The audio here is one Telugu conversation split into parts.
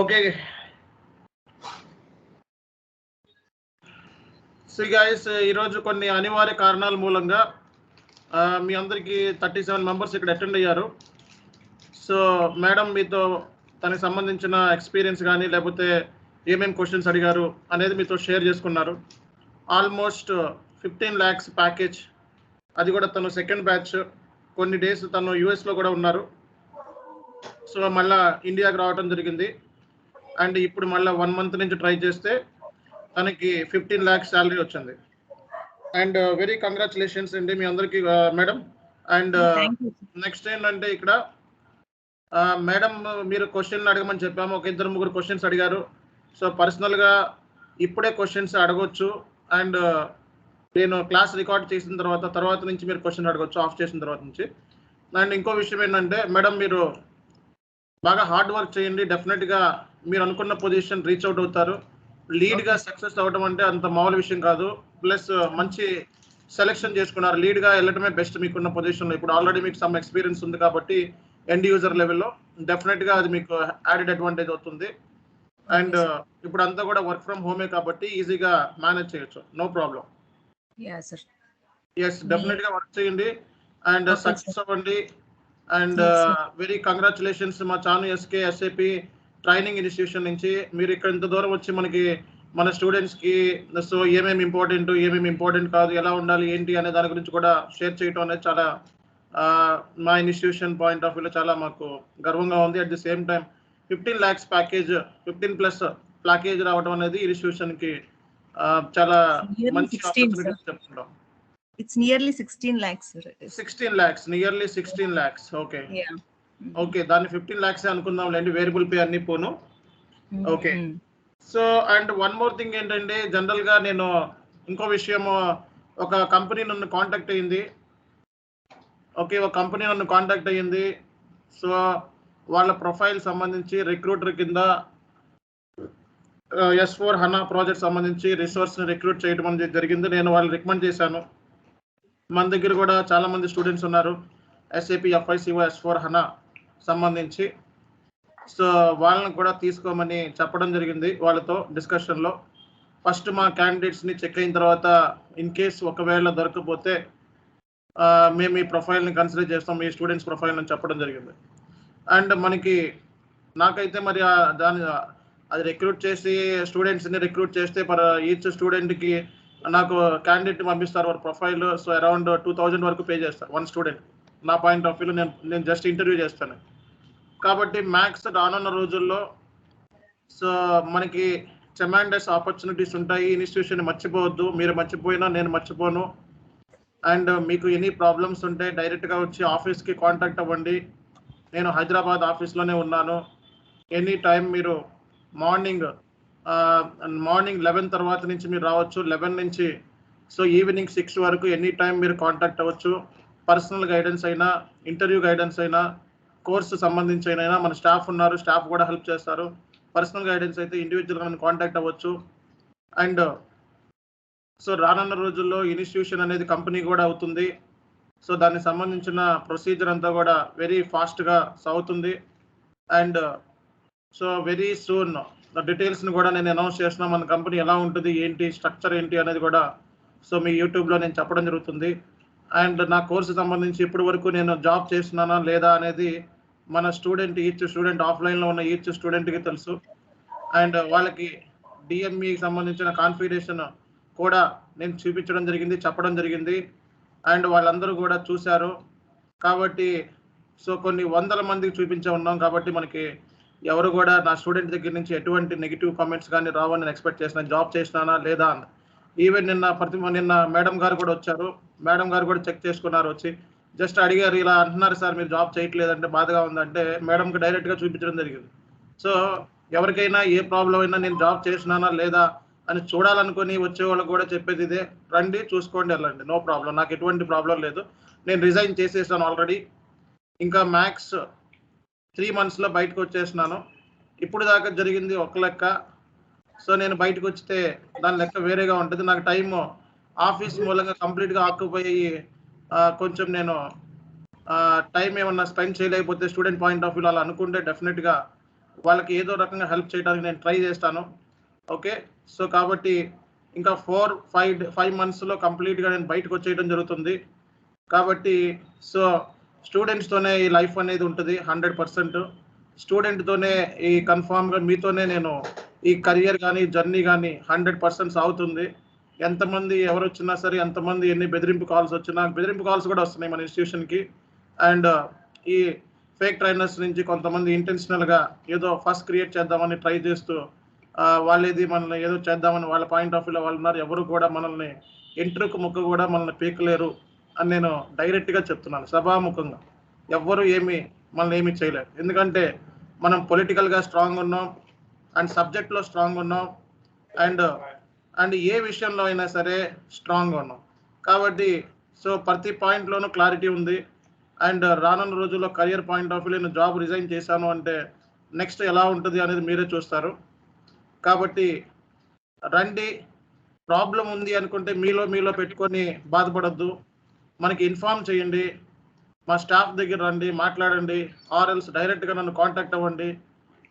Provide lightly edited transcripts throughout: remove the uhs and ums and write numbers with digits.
ఓకే సో గైస్ ఈరోజు కొన్ని అనివార్య కారణాల మూలంగా మీ అందరికీ 37 మెంబర్స్ ఇక్కడ అటెండ్ అయ్యారు. సో మేడం మీతో తనకి సంబంధించిన ఎక్స్పీరియన్స్ కానీ లేకపోతే ఏమేమి క్వశ్చన్స్ అడిగారు అనేది మీతో షేర్ చేసుకున్నారు. ఆల్మోస్ట్ 15 lakhs ప్యాకేజ్, అది కూడా తను సెకండ్ బ్యాచ్. కొన్ని డేస్ తను యూఎస్లో కూడా ఉన్నారు. సో మళ్ళీ ఇండియాకి రావడం జరిగింది. అండ్ ఇప్పుడు మళ్ళీ 1 month నుంచి ట్రై చేస్తే తనకి 15 lakhs శాలరీ వచ్చింది. అండ్ వెరీ కంగ్రాచులేషన్స్ అండి మీ అందరికీ మేడం. అండ్ నెక్స్ట్ ఏంటంటే ఇక్కడ మేడం మీరు క్వశ్చన్లు అడగమని చెప్పాము. ఒక 2-3 క్వశ్చన్స్ అడిగారు. సో పర్సనల్గా ఇప్పుడే క్వశ్చన్స్ అడగొచ్చు. అండ్ నేను క్లాస్ రికార్డ్ చేసిన తర్వాత నుంచి మీరు క్వశ్చన్ అడగొచ్చు ఆఫ్ చేసిన తర్వాత నుంచి. అండ్ ఇంకో విషయం ఏంటంటే మేడం మీరు బాగా హార్డ్ వర్క్ చేయండి. డెఫినెట్గా మీరు అనుకున్న పొజిషన్ రీచ్ అవుట్ అవుతారు. లీడ్గా సక్సెస్ అవ్వడం అంటే అంత మామూలు విషయం కాదు. ప్లస్ మంచి సెలెక్షన్ చేసుకున్నారు. లీడ్గా వెళ్ళడమే బెస్ట్ మీకున్న పొజిషన్లో. ఇప్పుడు ఆల్రెడీ మీకు సమ్ ఎక్స్పీరియన్స్ ఉంది కాబట్టి ఎండ్ యూజర్ లెవెల్లో డెఫినెట్గా అది మీకు యాడెడ్ అడ్వాంటేజ్ అవుతుంది. అండ్ ఇప్పుడు అంతా కూడా వర్క్ ఫ్రమ్ హోమే కాబట్టి ఈజీగా మేనేజ్ చేయొచ్చు, నో ప్రాబ్లం. ఎస్ డెఫినెట్గా వర్క్ చేయండి అండ్ సక్సెస్ అవ్వండి. అండ్ వెరీ కంగ్రాచులేషన్స్ మా చాను ఎస్కే ఎస్ఏపి ట్రైనింగ్ ఇన్స్టిట్యూషన్ నుంచి. మీరు ఇక్కడ ఇంత దూరం వచ్చి మనకి మన స్టూడెంట్స్కి సో ఏమేమి ఇంపార్టెంట్ కాదు, ఎలా ఉండాలి ఏంటి అనే దాని గురించి కూడా షేర్ చేయడం అనేది చాలా మా ఇన్స్టిట్యూషన్ పాయింట్ ఆఫ్ వ్యూలో చాలా మాకు గర్వంగా ఉంది. At the same time 15 lakhs package, 15+ package రావడం అనేది ఇన్స్టిట్యూషన్కి చాలా మంచి ఆపర్చునిటీ చెప్తున్నాం. It's nearly 16 lakhs, sir. 16 lakhs, nearly 16 lakhs. Okay okay దాన్ని 15 lakhs అనుకుందాం లేండి, వేరియబుల్ పే అన్ని పోను. Okay so and one more thing ఏంటంటే జనరల్గా నేను ఇంకో విషయం, ఒక కంపెనీ నన్ను కాంటాక్ట్ అయ్యింది. ఓకే ఒక కంపెనీ నన్ను కాంటాక్ట్ అయ్యింది. సో వాళ్ళ ప్రొఫైల్ సంబంధించి రిక్రూటర్ కింద S4 HANA ప్రాజెక్ట్ సంబంధించి రిసోర్స్ని రిక్రూట్ చేయడం అనేది జరిగింది. నేను వాళ్ళని రికమెండ్ చేశాను. మన దగ్గర కూడా చాలామంది స్టూడెంట్స్ ఉన్నారు SAP FICO S4 HANA సంబంధించి. సో వాళ్ళని కూడా తీసుకోమని చెప్పడం జరిగింది వాళ్ళతో డిస్కషన్లో. ఫస్ట్ మా క్యాండిడేట్స్ని చెక్ అయిన తర్వాత ఇన్ కేస్ ఒకవేళ దొరకకపోతే మేము ఈ ప్రొఫైల్ని కన్సిడర్ చేస్తాం, మీ స్టూడెంట్స్ ప్రొఫైల్ అని చెప్పడం జరిగింది. అండ్ మనకి నాకైతే మరి అది రిక్రూట్ చేసి స్టూడెంట్స్ని రిక్రూట్ చేస్తే ఈచ్ స్టూడెంట్కి నాకు క్యాండిడేట్ పంపిస్తారు వారి ప్రొఫైల్. సో అరౌండ్ 2000 వరకు పే చేస్తారు వన్ స్టూడెంట్. నా పాయింట్ ఆఫ్ వ్యూలో నేను జస్ట్ ఇంటర్వ్యూ చేస్తాను కాబట్టి మ్యాక్స్ రానున్న రోజుల్లో సో మనకి ట్రెమెండస్ ఆపర్చునిటీస్ ఉంటాయి. ఇన్స్టిట్యూషన్ మర్చిపోవద్దు, మీరు మర్చిపోయినా నేను మర్చిపోను. అండ్ మీకు ఎనీ ప్రాబ్లమ్స్ ఉంటే డైరెక్ట్గా వచ్చి ఆఫీస్కి కాంటాక్ట్ అవ్వండి. నేను హైదరాబాద్ ఆఫీస్లోనే ఉన్నాను. ఎనీ టైం మీరు మార్నింగ్ 11 తర్వాత నుంచి మీరు రావచ్చు. 11 నుంచి సో ఈవినింగ్ 6 వరకు ఎనీ టైం మీరు కాంటాక్ట్ అవ్వచ్చు. పర్సనల్ గైడెన్స్ అయినా, ఇంటర్వ్యూ గైడెన్స్ అయినా, కోర్సు సంబంధించి అయినా మన స్టాఫ్ ఉన్నారు, స్టాఫ్ కూడా హెల్ప్ చేస్తారు. పర్సనల్ గైడెన్స్ అయితే ఇండివిజువల్గా మనం కాంటాక్ట్ అవ్వచ్చు. అండ్ సో రానున్న రోజుల్లో ఇన్స్టిట్యూషన్ అనేది కంపెనీ కూడా అవుతుంది. సో దానికి సంబంధించిన ప్రొసీజర్ అంతా కూడా వెరీ ఫాస్ట్గా సాగుతుంది. అండ్ సో వెరీ సూన్ డీటెయిల్స్ని కూడా నేను అనౌన్స్ చేస్తున్నా. మన కంపెనీ ఎలా ఉంటుంది, ఏంటి స్ట్రక్చర్ ఏంటి అనేది కూడా సో మీ యూట్యూబ్లో నేను చెప్పడం జరుగుతుంది. అండ్ నా కోర్సు సంబంధించి ఇప్పటి వరకు నేను జాబ్ చేస్తున్నానా లేదా అనేది మన ఈచ్ స్టూడెంట్ ఆఫ్లైన్లో ఉన్న ఈచ్ స్టూడెంట్కి తెలుసు. అండ్ వాళ్ళకి డిఎంఈకి సంబంధించిన కాన్ఫిగరేషన్ కూడా నేను చూపించడం జరిగింది, చెప్పడం జరిగింది. అండ్ వాళ్ళందరూ కూడా చూశారు కాబట్టి సో కొన్ని 100 మందికి చూపించే ఉన్నాం కాబట్టి మనకి ఎవరు కూడా నా స్టూడెంట్ దగ్గర నుంచి ఎటువంటి నెగిటివ్ కామెంట్స్ కానీ రావని నేను ఎక్స్పెక్ట్ చేసిన. జాబ్ చేసినానా లేదా అని ఈవెన్ నిన్న మేడం గారు కూడా వచ్చారు. మేడం గారు కూడా చెక్ చేసుకున్నారు, వచ్చి జస్ట్ అడిగారు, ఇలా అంటున్నారు సార్ మీరు జాబ్ చేయట్లేదంటే బాధగా ఉందంటే మేడంకి డైరెక్ట్గా చూపించడం జరిగింది. సో ఎవరికైనా ఏ ప్రాబ్లం అయినా నేను జాబ్ చేసినానా లేదా అని చూడాలనుకుని వచ్చే వాళ్ళకు కూడా చెప్పేది ఇదే, రండి చూసుకోండి వెళ్ళండి, నో ప్రాబ్లం, నాకు ఎటువంటి ప్రాబ్లం లేదు. నేను రిజైన్ చేసేసాను ఆల్రెడీ. ఇంకా మ్యాక్స్ 3 monthsలో బయటకు వచ్చేసినాను. ఇప్పుడు దాకా జరిగింది ఒక లెక్క. సో నేను బయటకు వచ్చితే దాని లెక్క వేరేగా ఉంటుంది. నాకు టైం ఆఫీస్ మూలంగా కంప్లీట్గా ఆక్యుపై అయ్యి కొంచెం నేను టైం ఏమన్నా స్పెండ్ చేయలేకపోతే స్టూడెంట్ పాయింట్ ఆఫ్ వ్యూలో అలా అనుకుంటే డెఫినెట్గా వాళ్ళకి ఏదో రకంగా హెల్ప్ చేయడానికి నేను ట్రై చేస్తాను. ఓకే. సో కాబట్టి ఇంకా 5 మంత్స్‌లో కంప్లీట్‌గా నేను బయటకు వచ్చేయడం జరుగుతుంది. కాబట్టి సో స్టూడెంట్స్‌తోనే ఈ లైఫ్ అనేది ఉంటది 100%. స్టూడెంట్‌తోనే ఈ కన్ఫర్మ్‌గా మీతోనే నేను ఈ కెరియర్ గాని, జర్నీ గాని 100% సాగుతుంది. ఎంతమంది ఎవరొచ్చినా సరే, ఎంతమంది ఎన్ని బెదిరింపు కాల్స్ వచ్చినా, బెదిరింపు కాల్స్ కూడా వస్తున్నాయి మన ఇన్‌స్టిట్యూషన్‌కి. అండ్ ఈ ఫేక్ ట్రైనర్స్ నుంచి కొంతమంది ఇంటెన్షనల్‌గా ఏదో ఫస్ట్ క్రియేట్ చేద్దామని ట్రై చేస్తూ వాళ్ళేది మనల్ని ఏదో చేద్దామని వాళ్ళ పాయింట్ ఆఫ్ వ్యూలో వాళ్ళు ఉన్నారు. ఎవరు కూడా మనల్ని ఎంట్రుకు ముక్క కూడా మనల్ని పీకలేరు అని నేను డైరెక్ట్‌గా చెప్తున్నాను సభాముఖంగా. ఎవ్వరు మనల్ని ఏమి చేయలేరు. ఎందుకంటే మనం పొలిటికల్‌గా స్ట్రాంగ్ ఉన్నాం. అండ్ సబ్జెక్ట్‌లో స్ట్రాంగ్ ఉన్నాం. అండ్ ఏ విషయంలో అయినా సరే స్ట్రాంగ్‌గా ఉన్నాం. కాబట్టి సో ప్రతి పాయింట్‌లోనూ క్లారిటీ ఉంది. అండ్ రానున్న రోజుల్లో కెరియర్ పాయింట్ ఆఫ్ వ్యూలో నేను జాబ్ రిజైన్ చేశాను అంటే నెక్స్ట్ ఎలా ఉంటది అనేది మీరే చూస్తారు. కాబట్టి రండి. ప్రాబ్లమ్ ఉంది అనుకుంటే మీలో పెట్టుకొని బాధపడొద్దు. మనకి ఇన్ఫార్మ్ చేయండి. మా స్టాఫ్ దగ్గర రండి, మాట్లాడండి. ఆర్ ఎల్స్ డైరెక్ట్‌గా నన్ను కాంటాక్ట్ అవ్వండి.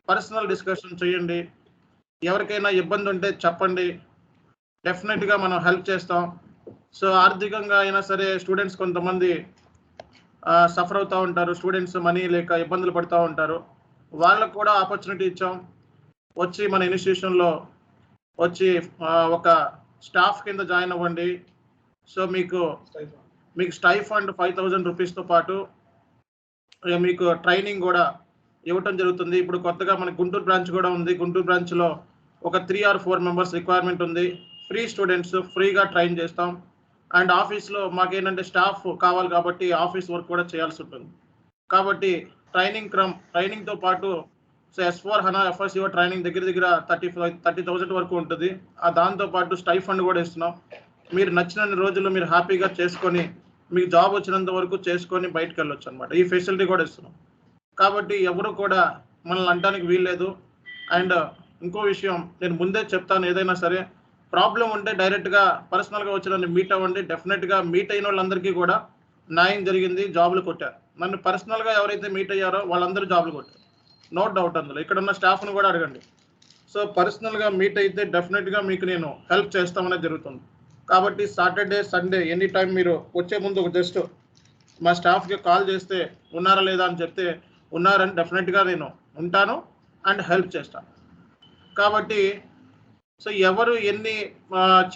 పర్సనల్ డిస్కషన్ చేయండి. ఎవరికైనా ఇబ్బంది ఉంటే చెప్పండి. డెఫినెట్‌గా మనం హెల్ప్ చేస్తాం. సో ఆర్థికంగా అయినా సరే స్టూడెంట్స్ కొంతమంది సఫర్ అవుతా ఉంటారు. స్టూడెంట్స్ మనీ లేక ఇబ్బందులు పడుతూ ఉంటారు. వాళ్ళకు కూడా ఆపర్చునిటీ ఇచ్చాం. వచ్చి మన ఇన్‌స్టిట్యూషన్‌లో వచ్చి ఒక స్టాఫ్ కింద జాయిన్ అవ్వండి. సో మీకు స్టైఫండ్ 5,000 రూపీస్‌తో పాటు మీకు ట్రైనింగ్ కూడా ఇవ్వటం జరుగుతుంది. ఇప్పుడు కొత్తగా మనకి గుంటూరు బ్రాంచ్ కూడా ఉంది. గుంటూరు బ్రాంచ్‌లో ఒక 3 ఆర్ 4 మెంబర్స్ రిక్వైర్మెంట్ ఉంది. ఫ్రీ స్టూడెంట్స్ ఫ్రీగా ట్రైన్ చేస్తాం. అండ్ ఆఫీస్‌లో మాకేంటంటే స్టాఫ్ కావాలి కాబట్టి ఆఫీస్ వర్క్ కూడా చేయాల్సి ఉంటుంది. కాబట్టి ట్రైనింగ్‌తో పాటు so S/4 HANA FICO training దగ్గర 30,000 వరకు ఉంటుంది. దాంతో పాటు స్టైఫండ్ కూడా ఇస్తున్నాం. మీరు నచ్చినన్ని రోజులు మీరు హ్యాపీగా చేసుకొని మీకు జాబ్ వచ్చినంత వరకు చేసుకొని బయటకెళ్ళొచ్చు అనమాట. ఈ ఫెసిలిటీ కూడా ఇస్తున్నాం. కాబట్టి ఎవరు కూడా మనల్ని అనటానికి వీల్లేదు. అండ్ ఇంకో విషయం నేను ముందే చెప్తాను, ఏదైనా సరే ప్రాబ్లమ్ ఉంటే డైరెక్ట్‌గా పర్సనల్‌గా వచ్చి నన్ను మీట్ అవ్వండి. డెఫినిట్‌గా మీట్ అయిన వాళ్ళందరికీ కూడా న్యాయం జరిగింది. జాబ్‌లు కొట్టారు. నన్ను పర్సనల్‌గా ఎవరైతే మీట్ అయ్యారో వాళ్ళందరూ జాబ్‌లు కొట్టారు. నో డౌట్ అందులో. ఇక్కడున్న స్టాఫ్‌ని కూడా అడగండి. సో పర్సనల్‌గా మీట్ అయితే డెఫినిట్‌గా మీకు నేను హెల్ప్ చేస్తామనేది జరుగుతుంది. కాబట్టి సాటర్డే, సండే ఎనీ టైం మీరు వచ్చే ముందు జస్ట్ మా స్టాఫ్‌కి కాల్ చేస్తే ఉన్నారా లేదా అని చెప్తే ఉన్నారని డెఫినెట్‌గా నేను ఉంటాను అండ్ హెల్ప్ చేస్తాను. కాబట్టి సో ఎవరు ఎన్ని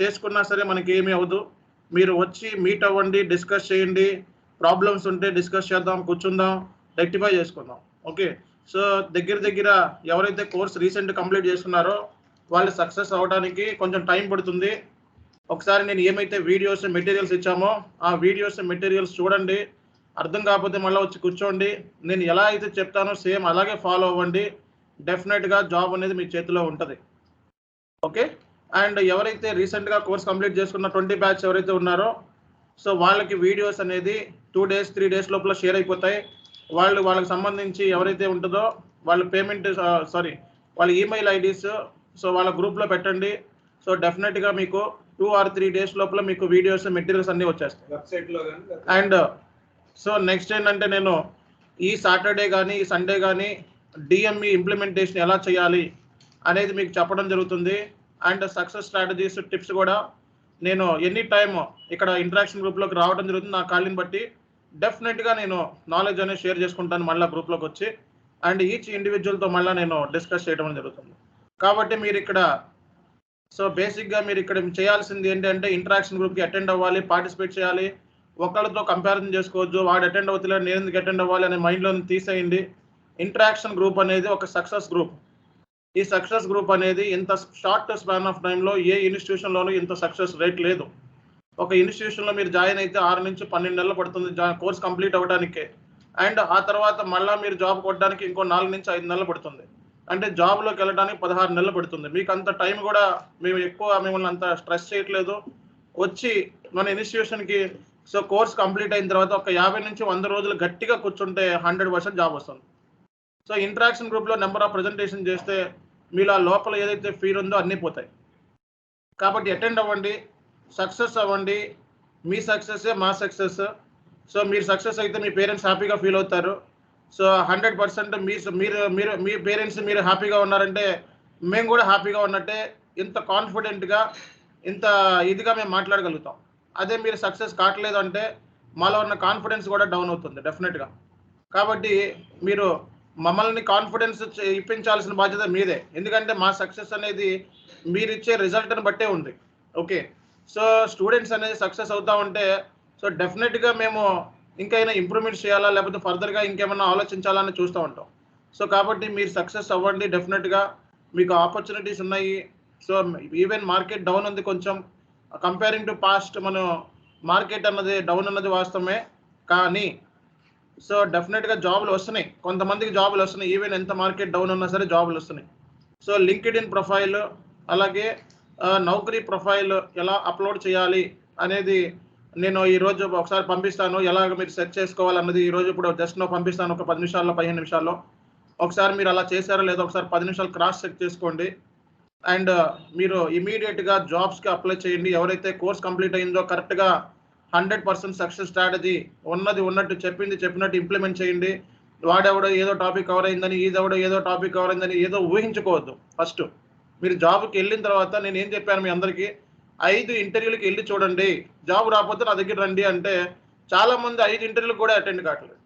చేసుకున్నా సరే మనకేమీ అవ్వదు. మీరు వచ్చి మీట్ అవ్వండి, డిస్కస్ చేయండి. ప్రాబ్లమ్స్ ఉంటే డిస్కస్ చేద్దాం, కూర్చుందాం, రెక్టిఫై చేసుకుందాం. ఓకే. సో దగ్గర ఎవరైతే కోర్స్ రీసెంట్ కంప్లీట్ చేసుకున్నారో వాళ్ళు సక్సెస్ అవ్వడానికి కొంచెం టైం పడుతుంది. ఒకసారి నేను ఏమైతే వీడియోస్, మెటీరియల్స్ ఇచ్చామో ఆ వీడియోస్, మెటీరియల్స్ చూడండి. అర్థం కాకపోతే మళ్ళీ వచ్చి కూర్చోండి. నేను ఎలా అయితే చెప్తానో సేమ్ అలాగే ఫాలో అవ్వండి. డెఫినెట్‌గా జాబ్ అనేది మీ చేతిలో ఉంటది. ఓకే. అండ్ ఎవరైతే రీసెంట్‌గా కోర్స్ కంప్లీట్ చేసుకున్న 20 బ్యాచ్ ఎవరైతే ఉన్నారో సో వాళ్ళకి వీడియోస్ అనేది 2 డేస్, 3 డేస్ లోపల షేర్ అయిపోతాయి. వాళ్ళకి సంబంధించి ఎవరైతే ఉంటుందో వాళ్ళ పేమెంట్ వాళ్ళ ఈమెయిల్ ఐడీస్ సో వాళ్ళ గ్రూప్‌లో పెట్టండి. సో డెఫినెట్‌గా మీకు 2 ఆర్ 3 డేస్ లోపల మీకు వీడియోస్, మెటీరియల్స్ అన్నీ వచ్చేస్తాయి. వెబ్‌సైట్‌లో గాని అండ్ సో నెక్స్ట్ ఏంటంటే నేను ఈ సాటర్డే కానీ, ఈ సండే కానీ డిఎంఈ ఇంప్లిమెంటేషన్ ఎలా చేయాలి అనేది మీకు చెప్పడం జరుగుతుంది. అండ్ సక్సెస్ స్ట్రాటజీస్, టిప్స్ కూడా నేను ఎనీ టైమ్ ఇక్కడ ఇంటరాక్షన్ గ్రూప్‌లోకి రావడం జరుగుతుంది. నా ఖాళీని బట్టి డెఫినెట్‌గా నేను నాలెడ్జ్ అనేది షేర్ చేసుకుంటాను మళ్ళీ గ్రూప్‌లోకి వచ్చి. అండ్ ఈచ్ ఇండివిడ్యువల్‌తో మళ్ళీ నేను డిస్కస్ చేయడం జరుగుతుంది. కాబట్టి మీరు ఇక్కడ సో బేసిక్‌గా మీరు ఇక్కడ చేయాల్సింది ఏంటంటే ఇంటరాక్షన్ గ్రూప్‌కి అటెండ్ అవ్వాలి, పార్టిసిపేట్ చేయాలి. ఒకళ్ళతో కంపారిజన్ చేసుకోవద్దు. వాడు అటెండ్ అవుతలేడు, నేను ఎందుకు అటెండ్ అవ్వాలి అనే మైండ్‌లో తీసేయండి. ఇంటరాక్షన్ గ్రూప్ అనేది ఒక సక్సెస్ గ్రూప్. ఈ సక్సెస్ గ్రూప్ అనేది ఇంత షార్ట్ స్పాన్ ఆఫ్ టైంలో ఏ ఇన్‌స్టిట్యూషన్‌లోనూ ఇంత సక్సెస్ రేట్ లేదు. ఒక ఇన్‌స్టిట్యూషన్‌లో మీరు జాయిన్ అయితే 6 నుంచి 12 నెలలు పడుతుంది కోర్స్ కంప్లీట్ అవ్వడానికే. అండ్ ఆ తర్వాత మళ్ళా మీరు జాబ్ కొట్టడానికి ఇంకో 4 నుంచి 5 నెలలు పడుతుంది. అంటే జాబ్‌లోకి వెళ్ళడానికి 16 నెలలు పడుతుంది. మీకు అంత టైం కూడా మేము ఎక్కువ మిమ్మల్ని అంత స్ట్రెస్ చేయట్లేదు. వచ్చి మన ఇన్‌స్టిట్యూషన్‌కి సో కోర్స్ కంప్లీట్ అయిన తర్వాత ఒక 50 నుంచి 100 రోజులు గట్టిగా కూర్చుంటే 100% జాబ్ వస్తుంది. సో ఇంటరాక్షన్ గ్రూప్‌లో నెంబర్ ఆఫ్ ప్రెజెంటేషన్ చేస్తే మీలో లోపల ఏదైతే ఫీల్ ఉందో అన్నీ పోతాయి. కాబట్టి అటెండ్ అవ్వండి, సక్సెస్ అవ్వండి. మీ సక్సెస్సే మా సక్సెస్. సో మీరు సక్సెస్ అయితే మీ పేరెంట్స్ హ్యాపీగా ఫీల్ అవుతారు. సో 100% మీ పేరెంట్స్ మీరు హ్యాపీగా ఉన్నారంటే మేము కూడా హ్యాపీగా ఉన్నట్టే. ఇంత కాన్ఫిడెంట్గా ఇంత ఇదిగా మేము మాట్లాడగలుగుతాం. అదే మీరు సక్సెస్ కావట్లేదు అంటే మాలో ఉన్న కాన్ఫిడెన్స్ కూడా డౌన్ అవుతుంది డెఫినెట్గా. కాబట్టి మీరు మమ్మల్ని కాన్ఫిడెన్స్ ఇప్పించాల్సిన బాధ్యత మీదే. ఎందుకంటే మా సక్సెస్ అనేది మీరిచ్చే రిజల్ట్ని బట్టే ఉంది. ఓకే, సో స్టూడెంట్స్ అనేది సక్సెస్ అవుతా ఉంటే సో డెఫినెట్గా మేము ఇంకైనా ఇంప్రూవ్మెంట్ చేయాలా లేకపోతే ఫర్దర్గా ఇంకేమన్నా ఆలోచించాలని చూస్తూ ఉంటాం. సో కాబట్టి మీరు సక్సెస్ అవ్వండి. డెఫినెట్గా మీకు ఆపర్చునిటీస్ ఉన్నాయి. సో ఈవెన్ మార్కెట్ డౌన్ ఉంది కొంచెం కంపేరింగ్ టు పాస్ట్. మనం మార్కెట్ అన్నది డౌన్ అన్నది వాస్తవమే, కానీ సో డెఫినెట్గా జాబులు వస్తున్నాయి. కొంతమందికి జాబులు వస్తున్నాయి. ఈవెన్ ఎంత మార్కెట్ డౌన్ ఉన్నా సరే జాబులు వస్తున్నాయి. సో లింక్డ్ ఇన్ ప్రొఫైల్ అలాగే నౌకరీ ప్రొఫైల్ ఎలా అప్లోడ్ చేయాలి అనేది నేను ఈరోజు ఒకసారి పంపిస్తాను. ఎలాగ మీరు సెట్ చేసుకోవాలన్నది ఈరోజు ఇప్పుడు జస్ట్ పంపిస్తాను. ఒక 10 నిమిషాల్లో 15 నిమిషాల్లో ఒకసారి మీరు అలా చేశారో లేదో ఒకసారి 10 నిమిషాలు క్రాస్ చెక్ చేసుకోండి. అండ్ మీరు ఇమీడియట్గా జాబ్స్కి అప్లై చేయండి. ఎవరైతే కోర్స్ కంప్లీట్ అయిందో కరెక్ట్గా 100% సక్సెస్ స్ట్రాటజీ ఉన్నది ఉన్నట్టు చెప్పినట్టు ఇంప్లిమెంట్ చేయండి. వాడెవడో ఏదో టాపిక్ కవర్ అయిందని, ఈదెవడో ఏదో టాపిక్ కవర్ అయిందని ఏదో ఊహించుకోవద్దు. ఫస్ట్ మీరు జాబ్కి వెళ్ళిన తర్వాత నేను ఏం చెప్పాను మీ అందరికీ, 5 ఇంటర్వ్యూలకి వెళ్ళి చూడండి. జాబ్ రాకపోతే నా దగ్గర రండి అంటే చాలా మంది 5 ఇంటర్వ్యూలకు కూడా అటెండ్ కావట్లేదు.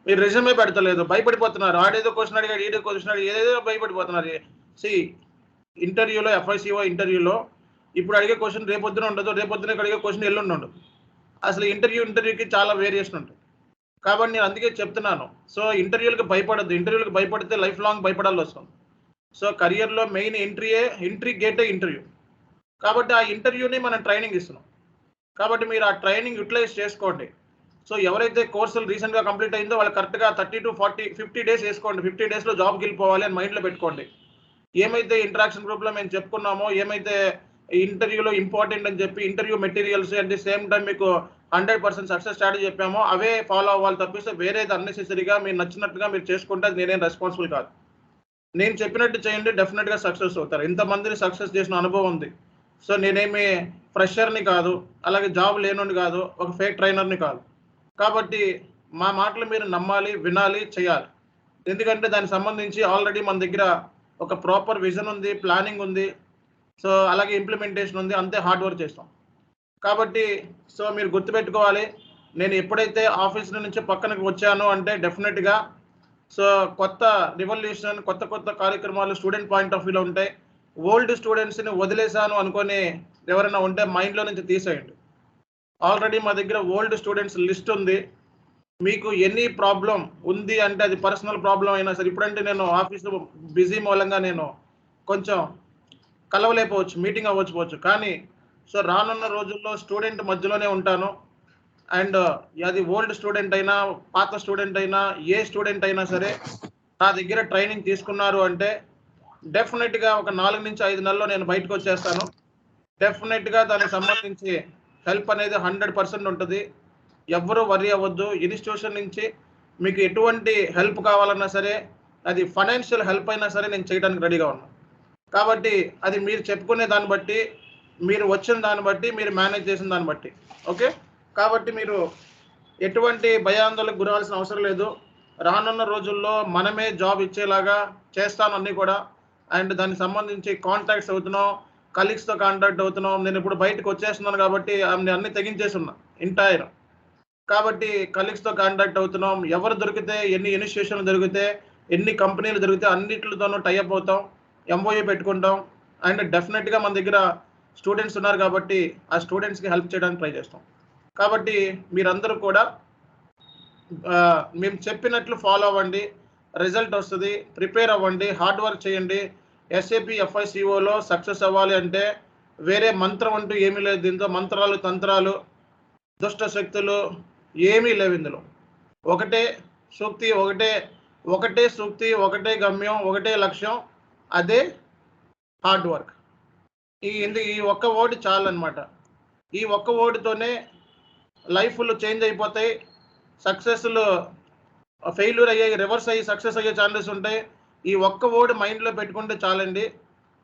మీరు రెజ్యూమే పెడతలేదు, భయపడిపోతున్నారు. ఆడేదో క్వశ్చన్ అడిగాడు, ఈడో క్వశ్చన్ అడిగాడు, ఏదేదో భయపడిపోతున్నారు. ఇంటర్వ్యూలో FICO ఇంటర్వ్యూలో ఇప్పుడు అడిగే క్వశ్చన్ రేపొద్దున ఉండదు, రేపొద్దున అడిగే క్వశ్చన్ ఎల్లుండి ఉండదు. అసలు ఇంటర్వ్యూకి చాలా వేరియేషన్ ఉంటుంది. కాబట్టి నేను అందుకే చెప్తున్నాను. సో ఇంటర్వ్యూలకు భయపడద్దు. ఇంటర్వ్యూలకు భయపడితే లైఫ్ లాంగ్ భయపడాల్సి వస్తుంది. సో కెరియర్లో మెయిన్ ఎంట్రీ గేటే ఇంటర్వ్యూ. కాబట్టి ఆ ఇంటర్వ్యూని మనం ట్రైనింగ్ ఇస్తున్నాం. కాబట్టి మీరు ఆ ట్రైనింగ్ యూటిలైజ్ చేసుకోండి. సో ఎవరైతే కోర్సులు రీసెంట్గా కంప్లీట్ అయిందో వాళ్ళు కరెక్ట్గా 30 to 40 50 డేస్ వేసుకోండి. 50 డేస్లో జాబ్కి వెళ్ళిపోవాలి అని మైండ్లో పెట్టుకోండి. ఏమైతే ఇంటరాక్షన్ గ్రూప్లో మేము చెప్పుకున్నామో, ఏమైతే ఇంటర్వ్యూలో ఇంపార్టెంట్ అని చెప్పి interview materials at the same time మీకు 100% సక్సెస్ స్ట్రాటజీ చెప్పామో అవే ఫాలో అవ్వాలి తప్పిస్తే వేరేది అన్నెసెసరీగా మీరు నచ్చినట్టుగా మీరు చేసుకుంటే అది నేనేం రెస్పాన్సిబుల్ కాదు. నేను చెప్పినట్టు చేయండి, డెఫినెట్గా సక్సెస్ అవుతారు. ఇంతమందిని సక్సెస్ చేసిన అనుభవం ఉంది. సో నేనేమి ఫ్రెషర్ని కాదు, అలాగే జాబ్ లేనుని కాదు, ఒక ఫేక్ ట్రైనర్ని కాదు. కాబట్టి మా మాటలు మీరు నమ్మాలి, వినాలి, చేయాలి. ఎందుకంటే దానికి సంబంధించి ఆల్రెడీ మన దగ్గర ఒక ప్రాపర్ విజన్ ఉంది, ప్లానింగ్ ఉంది. సో అలాగే ఇంప్లిమెంటేషన్ ఉంది. అంతే హార్డ్ వర్క్ చేస్తాం. కాబట్టి సో మీరు గుర్తుపెట్టుకోవాలి, నేను ఎప్పుడైతే ఆఫీస్ నుంచి పక్కనకి వచ్చాను అంటే డెఫినెట్గా సో కొత్త రివల్యూషన్, కొత్త కార్యక్రమాలు స్టూడెంట్ పాయింట్ ఆఫ్ వ్యూలో ఉంటాయి. ఓల్డ్ స్టూడెంట్స్ని వదిలేశాను అనుకొని ఎవరైనా ఉంటే మైండ్లో నుంచి తీసేయండి. ఆల్రెడీ మా దగ్గర ఓల్డ్ స్టూడెంట్స్ లిస్ట్ ఉంది. మీకు ఎనీ ప్రాబ్లం ఉంది అంటే అది పర్సనల్ ప్రాబ్లం అయినా సరే, ఇప్పుడంటే నేను ఆఫీస్లో బిజీ మూలంగా నేను కొంచెం కలవలేకపోవచ్చు, మీటింగ్ అవ్వకపోవచ్చు, కానీ సో రానున్న రోజుల్లో స్టూడెంట్ మధ్యలోనే ఉంటాను. అండ్ అది ఓల్డ్ స్టూడెంట్ అయినా, పాత స్టూడెంట్ అయినా, ఏ స్టూడెంట్ అయినా సరే నా దగ్గర ట్రైనింగ్ తీసుకున్నారు అంటే డెఫినెట్గా ఒక 4 నుంచి 5 నెలల్లో నేను బయటకు వచ్చేస్తాను. డెఫినెట్గా దానికి సంబంధించి హెల్ప్ అనేది 100% ఉంటుంది. ఎవ్వరూ వర్రీ అవ్వద్దు. ఇన్స్టిట్యూషన్ నుంచి మీకు ఎటువంటి హెల్ప్ కావాలన్నా సరే, అది ఫైనాన్షియల్ హెల్ప్ అయినా సరే నేను చేయడానికి రెడీగా ఉన్నాను. కాబట్టి అది మీరు చెప్పుకునే దాన్ని బట్టి, మీరు వచ్చిన దాన్ని బట్టి, మీరు మేనేజ్ చేసిన దాన్ని బట్టి. ఓకే, కాబట్టి మీరు ఎటువంటి భయాందోళనకు గురవాల్సిన అవసరం లేదు. రానున్న రోజుల్లో మనమే జాబ్ ఇచ్చేలాగా చేస్తాను అన్నీ కూడా. అండ్ దానికి సంబంధించి కాంటాక్ట్స్ అవుతున్నాం, కలీగ్స్తో కాంటాక్ట్ అవుతున్నాం. నేను ఇప్పుడు బయటకు వచ్చేస్తున్నాను కాబట్టి నేను అన్ని తెగించేసి ఉన్నా ఎంటైర్. కాబట్టి కలీగ్స్తో కాంటాక్ట్ అవుతున్నాం. ఎవరు దొరికితే, ఎన్ని ఇనిషియేషన్లు దొరికితే, ఎన్ని కంపెనీలు దొరికితే అన్నిటితోనూ టైఅప్ అవుతాం, MOU పెట్టుకుంటాం. అండ్ డెఫినెట్గా మన దగ్గర స్టూడెంట్స్ ఉన్నారు కాబట్టి ఆ స్టూడెంట్స్కి హెల్ప్ చేయడానికి ట్రై చేస్తాం. కాబట్టి మీరందరూ కూడా మేము చెప్పినట్లు ఫాలో అవ్వండి, రిజల్ట్ వస్తుంది. ప్రిపేర్ అవ్వండి, హార్డ్ వర్క్ చేయండి. SAP FICOలో సక్సెస్ అవ్వాలి అంటే వేరే మంత్రం అంటూ ఏమీ లేదు. దీంతో మంత్రాలు, తంత్రాలు, దుష్ట శక్తులు ఏమీ లేవు. ఇందులో ఒకటే సూక్తి, ఒకటే సూక్తి, ఒకటే గమ్యం, ఒకటే లక్ష్యం, అదే హార్డ్ వర్క్. ఈ ఒక్క వర్డ్ చాలన్నమాట. ఈ ఒక్క వర్డ్తోనే లైఫ్లు చేంజ్ అయిపోతాయి. సక్సెస్లు ఫెయిల్యూర్ అయ్యాయి, రివర్స్ అయ్యి సక్సెస్ అయ్యే ఛాన్సెస్ ఉంటాయి. ఈ ఒక్క వర్డ్ మైండ్లో పెట్టుకుంటే చాలండి.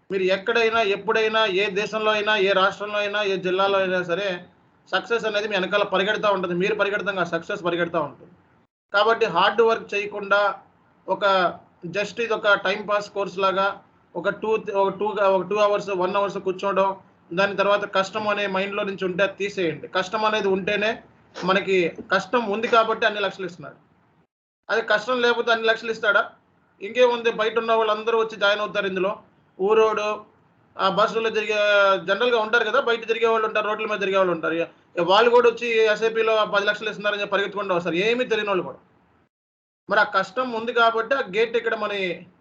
మీరు ఎక్కడైనా, ఎప్పుడైనా, ఏ దేశంలో అయినా, ఏ రాష్ట్రంలో అయినా, ఏ జిల్లాలో అయినా సరే సక్సెస్ అనేది మీ వెనకాల పరిగెడతా ఉంటుంది. మీరు పరిగెడతాం, సక్సెస్ పరిగెడతా ఉంటుంది. కాబట్టి హార్డ్ వర్క్ చేయకుండా ఒక జస్ట్ ఇది ఒక టైం పాస్ కోర్స్ లాగా ఒక 2 అవర్స్ 1 అవర్స్ కూర్చోవడం, దాని తర్వాత కష్టం అనే మైండ్లో నుంచి ఉంటే తీసేయండి. కష్టం అనేది ఉంటేనే మనకి కష్టం ఉంది కాబట్టి అన్ని లక్షలు ఇస్తున్నాడు. అది కష్టం లేకపోతే అన్ని లక్షలు ఇస్తాడా? ఇంకేముంది, బయట ఉన్న వాళ్ళందరూ వచ్చి జాయిన్ అవుతారు ఇందులో. ఊరోడు ఆ బస్సులో తిరిగే జనరల్గా ఉంటారు కదా, బయట తిరిగే వాళ్ళు ఉంటారు, రోడ్ల మీద తిరిగే వాళ్ళు ఉంటారు. వాళ్ళు కూడా వచ్చి ఎస్ఐపిలో 10 లక్షలు ఇస్తున్నారని పరిగెత్తుకుంటూ వస్తారు, ఏమీ తెలియని వాళ్ళు కూడా. మరి ఆ కష్టం ఉంది కాబట్టి ఆ గేట్ ఇక్కడ మన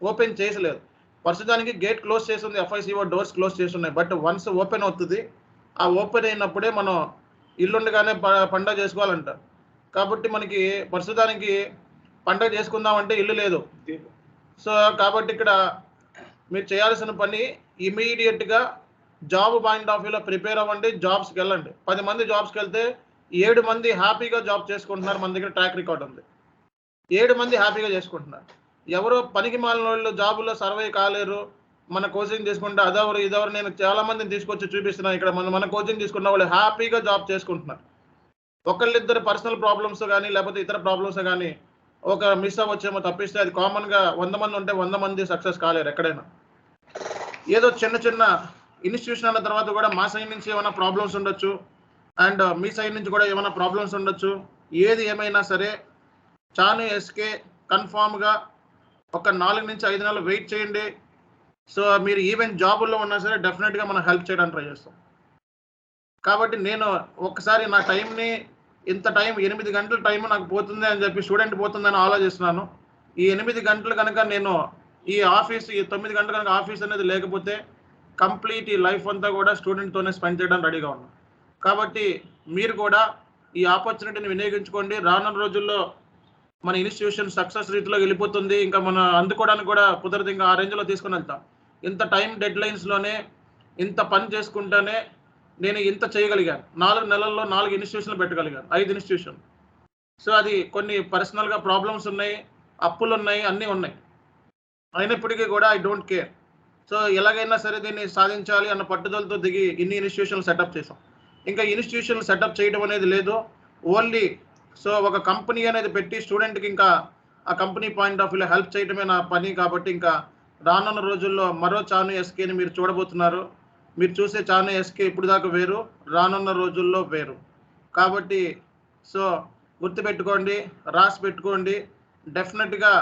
ఓపెన్ చేసలేదు. ప్రస్తుతానికి గేట్ క్లోజ్ చేసి ఉంది, FICO డోర్స్ క్లోజ్ చేసి ఉన్నాయి. బట్ వన్స్ ఓపెన్ అవుతుంది, ఆ ఓపెన్ అయినప్పుడే మనం ఇల్లుండగానే పండగ చేసుకోవాలంటారు. కాబట్టి మనకి ప్రస్తుతానికి పండగ చేసుకుందామంటే ఇల్లు లేదు. సో కాబట్టి ఇక్కడ మీరు చేయాల్సిన పని ఇమీడియట్గా జాబ్ పాయింట్ ఆఫ్ వ్యూలో ప్రిపేర్ అవ్వండి, జాబ్స్కి వెళ్ళండి. 10 మంది జాబ్స్కి వెళ్తే 7 మంది హ్యాపీగా జాబ్ చేసుకుంటున్నారు. మన దగ్గర ట్రాక్ రికార్డ్ ఉంది, 7 మంది హ్యాపీగా చేసుకుంటున్నారు. ఎవరో పనికి మాలిన వాళ్ళు జాబులో సర్వే కాలేరు, మన కోచింగ్ తీసుకుంటే అదెవరు ఇదెవరు, నేను చాలా మందిని తీసుకొచ్చి చూపిస్తున్నాను. ఇక్కడ మన కోచింగ్ తీసుకున్న వాళ్ళు హ్యాపీగా జాబ్ చేసుకుంటున్నారు. ఒకళ్ళిద్దరు పర్సనల్ ప్రాబ్లమ్స్ కానీ లేకపోతే ఇతర ప్రాబ్లమ్స్ కానీ ఒక మిస్ అవ్వచ్చేమో తప్పిస్తే అది కామన్గా 100 మంది ఉంటే 100 మంది సక్సెస్ కాలేరు ఎక్కడైనా. ఏదో చిన్న చిన్న ఇన్స్టిట్యూషన్ అన్న తర్వాత కూడా మా సైడ్ నుంచి ఏమైనా ప్రాబ్లమ్స్ ఉండొచ్చు, అండ్ మీ సైడ్ నుంచి కూడా ఏమైనా ప్రాబ్లమ్స్ ఉండొచ్చు. ఏది ఏమైనా సరే చాను ఎస్కే కన్ఫామ్గా ఒక 4 నుంచి 5 నెలలు వెయిట్ చేయండి. సో మీరు ఈవెన్ జాబుల్లో ఉన్నా సరే డెఫినెట్గా మనం హెల్ప్ చేయడానికి ట్రై చేస్తాం. కాబట్టి నేను ఒక్కసారి నా టైంని ఇంత టైం 8 గంటల టైం నాకు పోతుంది అని చెప్పి స్టూడెంట్ పోతుందని ఆలోచిస్తున్నాను. ఈ 8 గంటలు కనుక నేను ఈ 9 గంటలు కనుక ఆఫీస్ అనేది లేకపోతే కంప్లీట్ ఈ లైఫ్ అంతా కూడా స్టూడెంట్తోనే స్పెండ్ చేయడానికి రెడీగా ఉన్నాను. కాబట్టి మీరు కూడా ఈ ఆపర్చునిటీని వినియోగించుకోండి. రానున్న రోజుల్లో మన ఇన్స్టిట్యూషన్ సక్సెస్ రీతిలో వెళ్ళిపోతుంది. ఇంకా మన అందుకోవడానికి కూడా కుదరదు, ఇంకా ఆ రేంజ్లో తీసుకుని వెళ్తాం. ఇంత టైం డెడ్ లైన్స్లోనే ఇంత పని చేసుకుంటేనే నేను ఇంత చేయగలిగాను. 4 నెలల్లో 4 ఇన్స్టిట్యూషన్లు పెట్టగలిగాను, 5 ఇన్స్టిట్యూషన్. సో అది కొన్ని పర్సనల్గా ప్రాబ్లమ్స్ ఉన్నాయి, అప్పులు ఉన్నాయి, అన్నీ ఉన్నాయి. అయినప్పటికీ కూడా ఐ డోంట్ కేర్. సో ఎలాగైనా సరే దీన్ని సాధించాలి అన్న పట్టుదలతో దిగి ఇన్ని ఇన్స్టిట్యూషన్లు సెటప్ చేసాం. ఇంకా ఇన్స్టిట్యూషన్లు సెటప్ చేయడం అనేది లేదు, ఓన్లీ సో ఒక కంపెనీ అనేది పెట్టి స్టూడెంట్కి ఇంకా ఆ కంపెనీ పాయింట్ ఆఫ్ వ్యూలో హెల్ప్ చేయడమే నా పని. కాబట్టి ఇంకా రానున్న రోజుల్లో మరో చాను ఎస్కేని మీరు చూడబోతున్నారు. మీరు చూసే చాను ఎస్కే ఇప్పుడు దాకా వేరు, రానున్న రోజుల్లో వేరు. కాబట్టి సో గుర్తుపెట్టుకోండి, రాసి పెట్టుకోండి. డెఫినెట్గా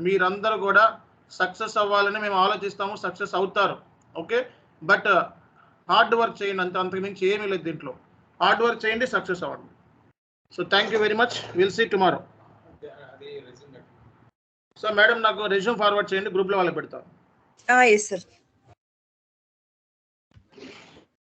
మీరందరూ కూడా సక్సెస్ అవ్వాలని మేము ఆలోచిస్తాము, సక్సెస్ అవుతారు. ఓకే, బట్ హార్డ్ వర్క్ చేయండి, అంతకు మించి ఏమీ లేదు దీంట్లో. హార్డ్ వర్క్ చేయండి, సక్సెస్ అవ్వండి. So thank you very much, will see tomorrow. So madam నాకు రెజ్యూమ్ ఫార్వర్డ్ చేయండి, గ్రూప్లో వాళ్ళకి పెడతాను. Yes, sir.